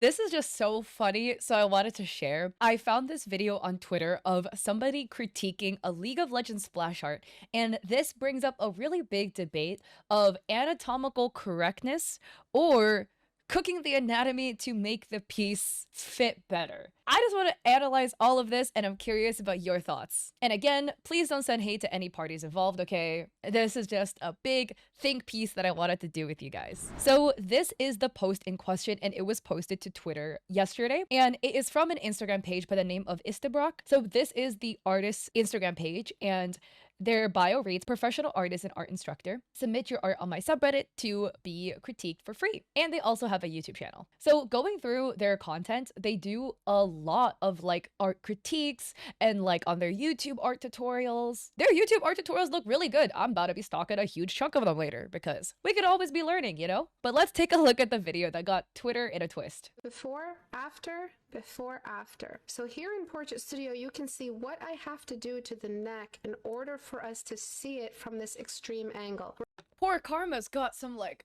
This is just so funny, so I wanted to share. I found this video on Twitter of somebody critiquing a League of Legends splash art, and this brings up a really big debate of anatomical correctness or cooking the anatomy to make the piece fit better. I just want to analyze all of this, and I'm curious about your thoughts. And again, please don't send hate to any parties involved, okay? This is just a big think piece that I wanted to do with you guys. So this is the post in question, and it was posted to Twitter yesterday, and it is from an Instagram page by the name of Istabrock. So this is the artist's Instagram page, and their bio reads, professional artist and art instructor. Submit your art on my subreddit to be critiqued for free. And they also have a YouTube channel. So going through their content, they do a lot of like art critiques and like on their YouTube art tutorials. Their YouTube art tutorials look really good. I'm about to be stalking a huge chunk of them later because we could always be learning, you know? But let's take a look at the video that got Twitter in a twist. Before, after, before, after. So here in Portrait Studio, you can see what I have to do to the neck in order for us to see it from this extreme angle. Poor Karma's got some like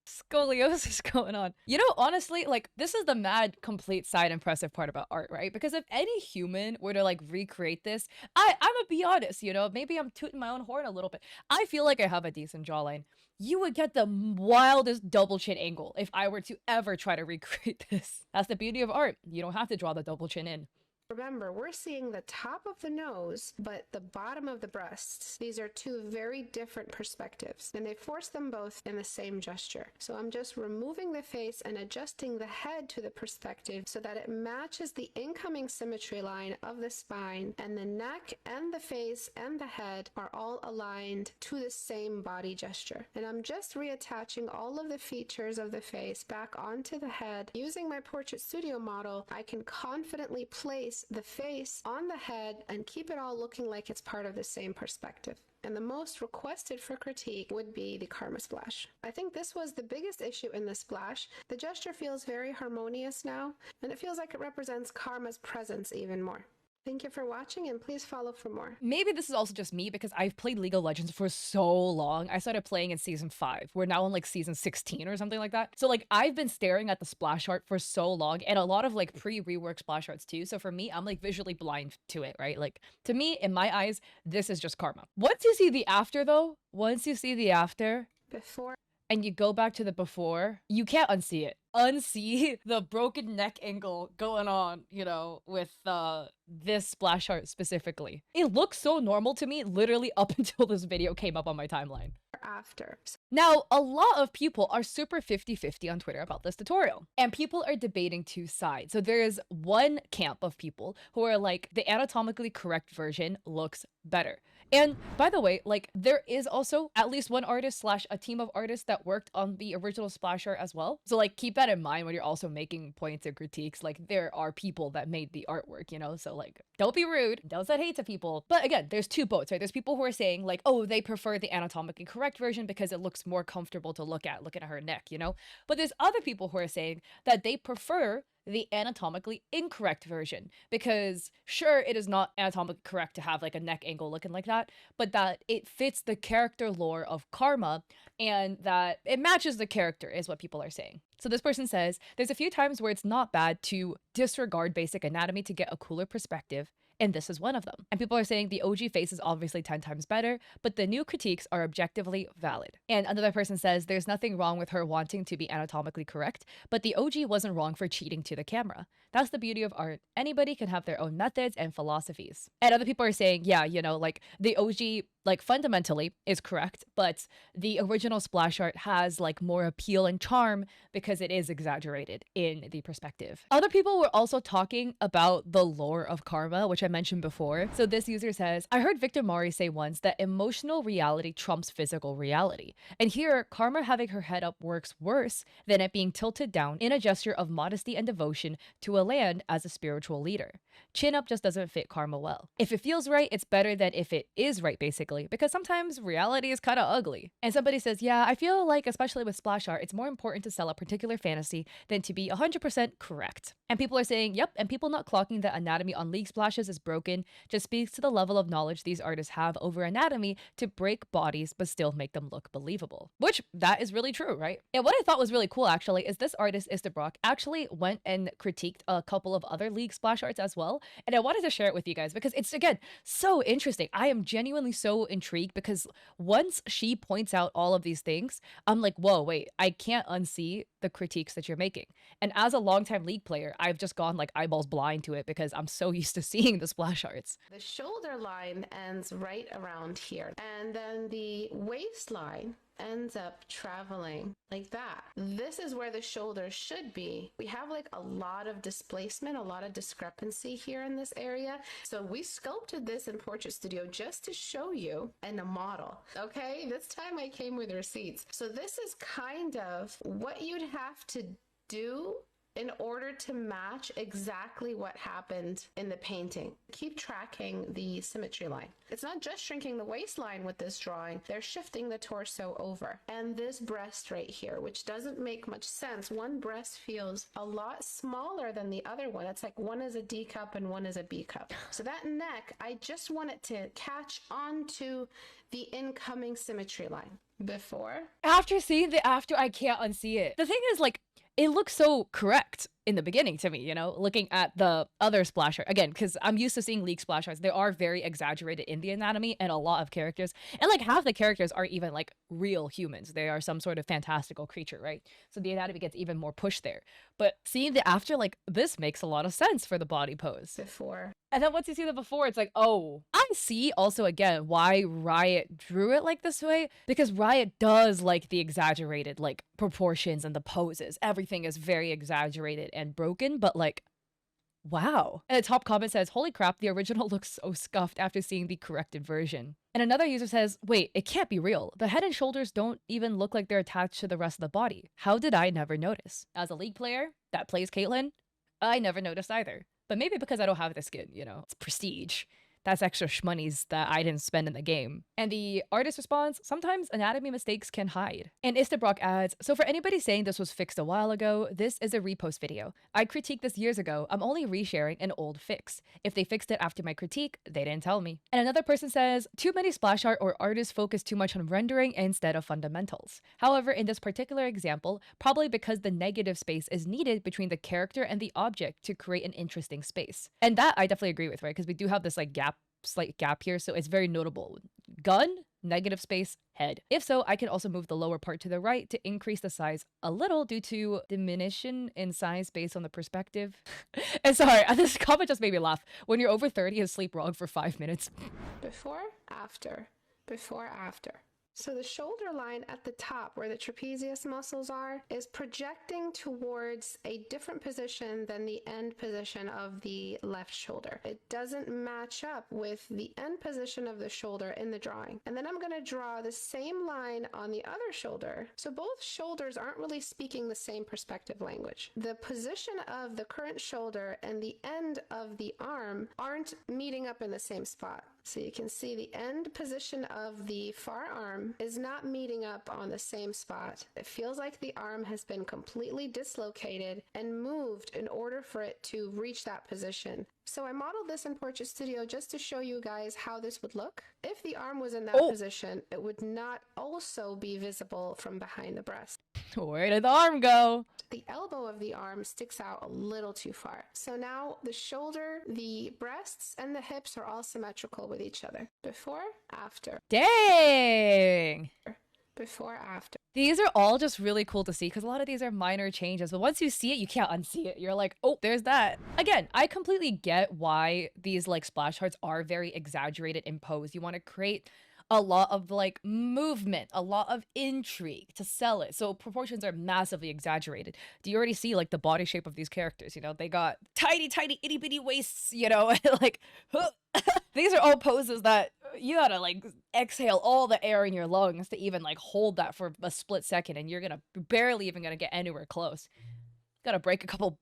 scoliosis going on. You know, honestly, like this is the mad complete side impressive part about art, right? Because if any human were to like recreate this, I'm gonna be honest, you know, maybe I'm tooting my own horn a little bit. I feel like I have a decent jawline. You would get the wildest double chin angle if I were to ever try to recreate this. That's the beauty of art. You don't have to draw the double chin in. Remember, we're seeing the top of the nose, but the bottom of the breasts. These are two very different perspectives, and they force them both in the same gesture. So I'm just removing the face and adjusting the head to the perspective so that it matches the incoming symmetry line of the spine, and the neck and the face and the head are all aligned to the same body gesture. And I'm just reattaching all of the features of the face back onto the head. Using my Portrait Studio model, I can confidently place the face on the head and keep it all looking like it's part of the same perspective. And the most requested for critique would be the Karma splash. I think this was the biggest issue in the splash. The gesture feels very harmonious now, and it feels like it represents Karma's presence even more. Thank you for watching, and please follow for more. Maybe this is also just me because I've played League of Legends for so long. I started playing in season 5. We're now on like season 16 or something like that. So like I've been staring at the splash art for so long, and a lot of like pre-rework splash arts too. So for me, I'm like visually blind to it, right? Like to me, in my eyes, this is just Karma. Once you see the after though, Before. and you go back to the before, you can't unsee it. Unsee the broken neck angle going on, you know, with this splash art specifically. It looks so normal to me literally up until this video came up on my timeline. After. Now, a lot of people are super 50-50 on Twitter about this tutorial, and people are debating two sides. So there's one camp of people who are like, the anatomically correct version looks better. And by the way, like there is also at least one artist / a team of artists that worked on the original splash art as well. So like keep that in mind when you're also making points and critiques. Like there are people that made the artwork, you know? So like don't be rude, don't send hate to people. But again, there's two boats, right? There's people who are saying like, oh, they prefer the anatomically correct version because it looks more comfortable to look at, looking at her neck, you know? But there's other people who are saying that they prefer the anatomically incorrect version because sure, it is not anatomically correct to have like a neck angle looking like that, but that it fits the character lore of Karma and that it matches the character is what people are saying. So this person says, there's a few times where it's not bad to disregard basic anatomy to get a cooler perspective, and this is one of them. And people are saying the OG face is obviously 10 times better, but the new critiques are objectively valid. And another person says there's nothing wrong with her wanting to be anatomically correct, but the OG wasn't wrong for cheating to the camera. That's the beauty of art. Anybody can have their own methods and philosophies. And other people are saying, yeah, you know, like the OG like fundamentally is correct, but the original splash art has like more appeal and charm because it is exaggerated in the perspective. Other people were also talking about the lore of Karma, which I mentioned before. So this user says, I heard Victor Maury say once that emotional reality trumps physical reality. And here, Karma having her head up works worse than it being tilted down in a gesture of modesty and devotion to a land as a spiritual leader. Chin up just doesn't fit Karma well. If it feels right, it's better than if it is right, basically, because sometimes reality is kind of ugly. And somebody says, yeah, I feel like, especially with splash art, it's more important to sell a particular fantasy than to be 100% correct. And people are saying, yep, and people not clocking that anatomy on League splashes is is broken just speaks to the level of knowledge these artists have over anatomy to break bodies but still make them look believable. Which, that is really true, right? And what I thought was really cool actually is this artist, Istabrock, actually went and critiqued a couple of other League splash arts as well. And I wanted to share it with you guys because it's, again, so interesting. I am genuinely so intrigued because once she points out all of these things, I'm like, whoa, wait, I can't unsee the critiques that you're making. And as a longtime League player, I've just gone like eyeballs blind to it because I'm so used to seeing the splash arts. The shoulder line ends right around here, and then the waistline ends up traveling like that. This is where the shoulders should be. We have like a lot of displacement, a lot of discrepancy here in this area. So we sculpted this in Portrait Studio just to show you in a model. Okay, this time I came with receipts. So this is kind of what you'd have to do in order to match exactly what happened in the painting. Keep tracking the symmetry line. It's not just shrinking the waistline with this drawing, they're shifting the torso over. And this breast right here, which doesn't make much sense. One breast feels a lot smaller than the other one. It's like one is a D cup and one is a B cup. So that neck, I just want it to catch onto the incoming symmetry line. Before. After seeing the after, I can't unsee it. The thing is, like, it looks so correct in the beginning to me, you know, looking at the other splash art. Again, because I'm used to seeing League splash arts. They are very exaggerated in the anatomy and a lot of characters. And like half the characters aren't even like real humans. They are some sort of fantastical creature, right? So the anatomy gets even more pushed there. But seeing the after, like, this makes a lot of sense for the body pose. Before. And then once you see the before, it's like, oh, I see also again why Riot drew it like this way, because Riot does like the exaggerated like proportions and the poses. Everything is very exaggerated and broken, but like, wow. And the top comment says, holy crap, the original looks so scuffed after seeing the corrected version. And another user says, wait, it can't be real. The head and shoulders don't even look like they're attached to the rest of the body. How did I never notice? As a League player that plays Caitlyn, I never noticed either. But maybe because I don't have the skin, you know, it's prestige. That's extra shmonies that I didn't spend in the game. And the artist responds, sometimes anatomy mistakes can hide. And Istabrock adds, so for anybody saying this was fixed a while ago, this is a repost video. I critiqued this years ago. I'm only resharing an old fix. If they fixed it after my critique, they didn't tell me. And another person says, too many splash art or artists focus too much on rendering instead of fundamentals. However, in this particular example, probably because the negative space is needed between the character and the object to create an interesting space. And that I definitely agree with, right? Because we do have this like slight gap here, so it's very notable. Gun, negative space, head. If so, I can also move the lower part to the right to increase the size a little due to diminution in size based on the perspective. And sorry, this comment just made me laugh. When you're over 30 and sleep wrong for 5 minutes. Before, after. Before, after. So the shoulder line at the top where the trapezius muscles are is projecting towards a different position than the end position of the left shoulder. It doesn't match up with the end position of the shoulder in the drawing. And then I'm going to draw the same line on the other shoulder. So both shoulders aren't really speaking the same perspective language. The position of the current shoulder and the end of the arm aren't meeting up in the same spot. So you can see the end position of the far arm is not meeting up on the same spot. It feels like the arm has been completely dislocated and moved in order for it to reach that position. So I modeled this in Portrait Studio just to show you guys how this would look. If the arm was in that position, it would not also be visible from behind the breast. Where did the arm go? The elbow of the arm sticks out a little too far. So now the shoulder, the breasts, and the hips are all symmetrical with each other. Before, after. Dang! Before, after. These are all just really cool to see because a lot of these are minor changes, but once you see it, you can't unsee it. You're like, oh, there's that. Again, I completely get why these like splash arts are very exaggerated in pose. You want to create a lot of like movement, a lot of intrigue to sell it. So proportions are massively exaggerated. Do you already see like the body shape of these characters? You know, they got tiny, tiny, itty bitty waists, you know, like these are all poses that you gotta like exhale all the air in your lungs to even like hold that for a split second, and you're barely even gonna get anywhere close. Gotta break a couple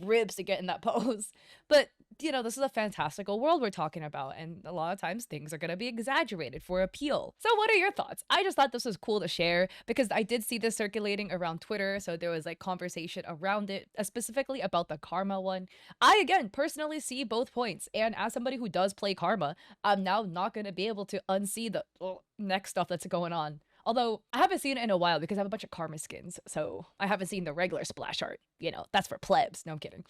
ribs to get in that pose. But this is a fantastical world we're talking about, and a lot of times things are going to be exaggerated for appeal. So what are your thoughts? I just thought this was cool to share because I did see this circulating around Twitter, so there was like conversation around it, specifically about the karma one. I again personally see both points, and as somebody who does play karma, I'm now not going to be able to unsee the next stuff that's going on. Although I haven't seen it in a while because I have a bunch of karma skins, so I haven't seen the regular splash art. That's for plebs. No, I'm kidding.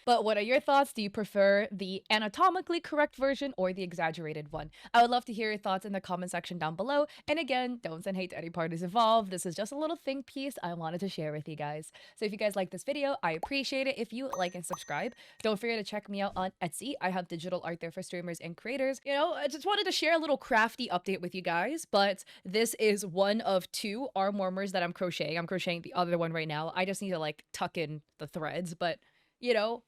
But what are your thoughts? Do you prefer the anatomically correct version or the exaggerated one? I would love to hear your thoughts in the comment section down below. And again, don't send hate to any parties involved. This is just a little think piece I wanted to share with you guys. So if you guys like this video, I appreciate it if you like and subscribe. Don't forget to check me out on Etsy. I have digital art there for streamers and creators. I just wanted to share a little crafty update with you guys, but this is one of 2 arm warmers that I'm crocheting. I'm crocheting the other one right now. I just need to like tuck in the threads, but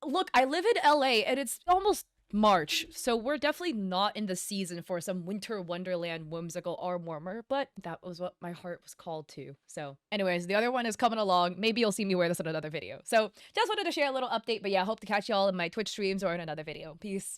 look, I live in LA and it's almost March, so we're definitely not in the season for some winter wonderland whimsical arm warmer, but that was what my heart was called to. So anyways, the other one is coming along. Maybe you'll see me wear this in another video. So just wanted to share a little update, but yeah, I hope to catch y'all in my Twitch streams or in another video. Peace.